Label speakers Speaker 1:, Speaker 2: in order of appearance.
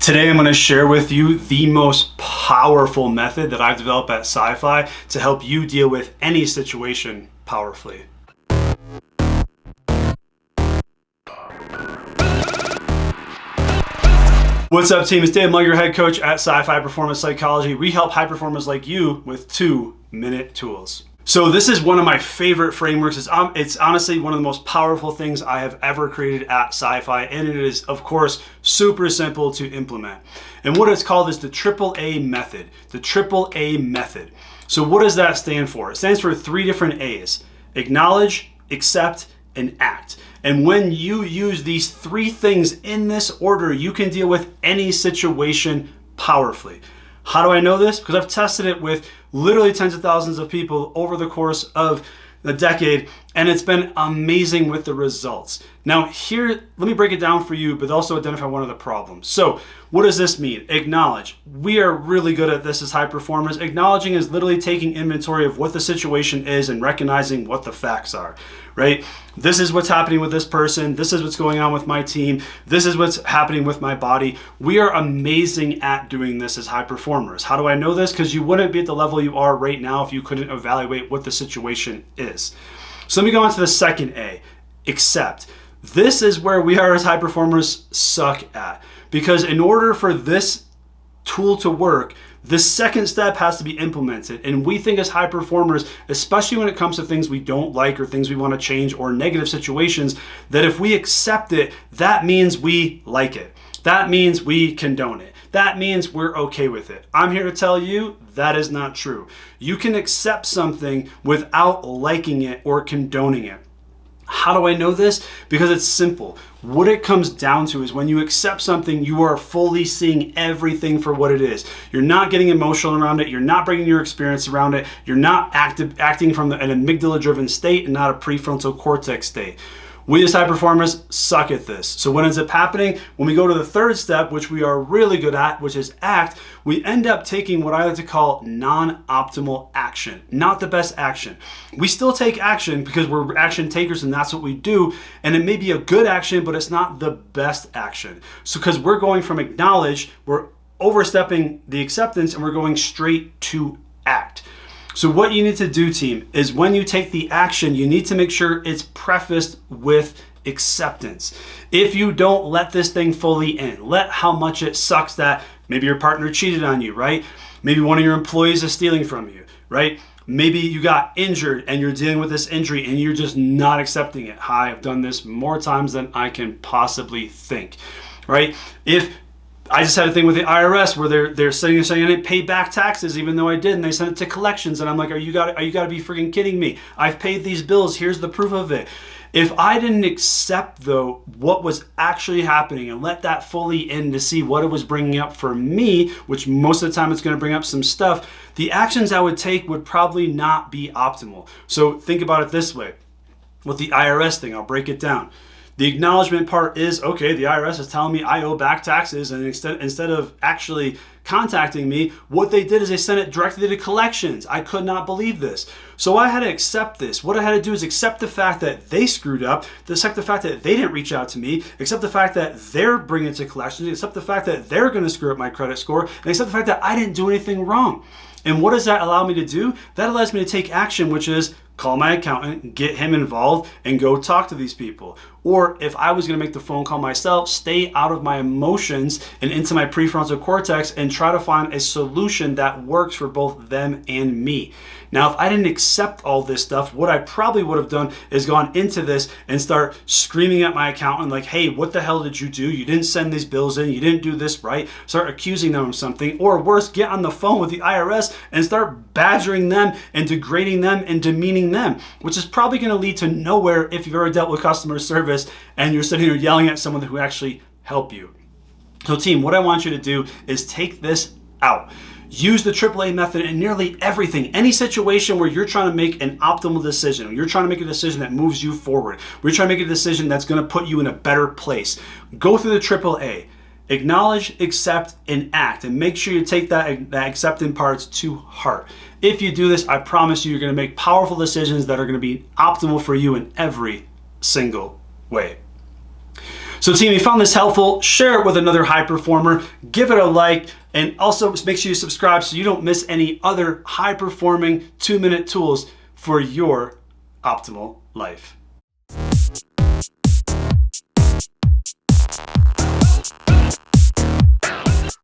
Speaker 1: Today I'm going to share with you the most powerful method that I've developed at PSYFI to help you deal with any situation powerfully. What's up, team? It's Dave Mugg, your head coach at PSYFI Performance Psychology. We help high performers like you with 2-minute tools. So this is one of my favorite frameworks. It's honestly one of the most powerful things I have ever created at PSYFI, and it is, of course, super simple to implement. And what it's called is the AAA method. The AAA method. So what does that stand for? It stands for 3 different A's: acknowledge, accept, and act. And when you use these 3 things in this order, you can deal with any situation powerfully. How do I know this? Because I've tested it with literally tens of thousands of people over the course of the decade, and it's been amazing with the results. Now here, let me break it down for you, but also identify one of the problems. So what does this mean? Acknowledge. We are really good at this as high performers. Acknowledging is literally taking inventory of what the situation is and recognizing what the facts are, right? This is what's happening with this person. This is what's going on with my team. This is what's happening with my body. We are amazing at doing this as high performers. How do I know this? Because you wouldn't be at the level you are right now if you couldn't evaluate what the situation is. So let me go on to the second A, accept. This is where we are as high performers suck at. Because in order for this tool to work, the second step has to be implemented. And we think as high performers, especially when it comes to things we don't like or things we want to change or negative situations, that if we accept it, that means we like it. That means we condone it. That means we're okay with it. I'm here to tell you that is not true. You can accept something without liking it or condoning it. How do I know this? Because it's simple. What it comes down to is when you accept something, you are fully seeing everything for what it is. You're not getting emotional around it. You're not bringing your experience around it. You're not acting from an amygdala-driven state and not a prefrontal cortex state. We as high performers suck at this. So what ends up happening when we go to the third step, which we are really good at, which is act, we end up taking what I like to call non-optimal action, not the best action. We still take action because we're action takers and that's what we do. And it may be a good action, but it's not the best action. So because we're going from acknowledge, we're overstepping the acceptance and we're going straight to act. So what you need to do, team, is when you take the action, you need to make sure it's prefaced with acceptance. If you don't let this thing fully in, let how much it sucks that maybe your partner cheated on you, right? Maybe one of your employees is stealing from you, right? Maybe you got injured and you're dealing with this injury and you're just not accepting it. Hi, I've done this more times than I can possibly think, right? If I just had a thing with the IRS where they're saying I didn't pay back taxes even though I did, and they sent it to collections, and I'm like, are you got to be freaking kidding me? I've paid these bills. Here's the proof of it. If I didn't accept though what was actually happening and let that fully in to see what it was bringing up for me, which most of the time it's going to bring up some stuff, the actions I would take would probably not be optimal. So think about it this way. With the IRS thing, I'll break it down. The acknowledgement part is, okay, the IRS is telling me I owe back taxes, and instead of actually contacting me, what they did is they sent it directly to collections. I could not believe this. So I had to accept this. What I had to do is accept the fact that they screwed up, accept the fact that they didn't reach out to me, accept the fact that they're bringing it to collections, accept the fact that they're going to screw up my credit score, and accept the fact that I didn't do anything wrong. And what does that allow me to do? That allows me to take action, which is call my accountant, get him involved, and go talk to these people. Or if I was going to make the phone call myself, stay out of my emotions and into my prefrontal cortex and try to find a solution that works for both them and me. Now, if I didn't accept all this stuff, what I probably would have done is gone into this and start screaming at my accountant like, hey, what the hell did you do? You didn't send these bills in. You didn't do this right. Start accusing them of something. Or worse, get on the phone with the IRS and start badgering them and degrading them and demeaning them, which is probably going to lead to nowhere if you've ever dealt with customer service and you're sitting here yelling at someone who actually helped you. So team, what I want you to do is take this out. Use the AAA method in nearly everything. Any situation where you're trying to make an optimal decision, or you're trying to make a decision that moves you forward, where you're trying to make a decision that's going to put you in a better place, go through the AAA. Acknowledge, accept, and act. And make sure you take that accepting parts to heart. If you do this, I promise you, you're going to make powerful decisions that are going to be optimal for you in every single way. So team, if you found this helpful, share it with another high performer, give it a like, and also make sure you subscribe so you don't miss any other high performing 2-minute tools for your optimal life.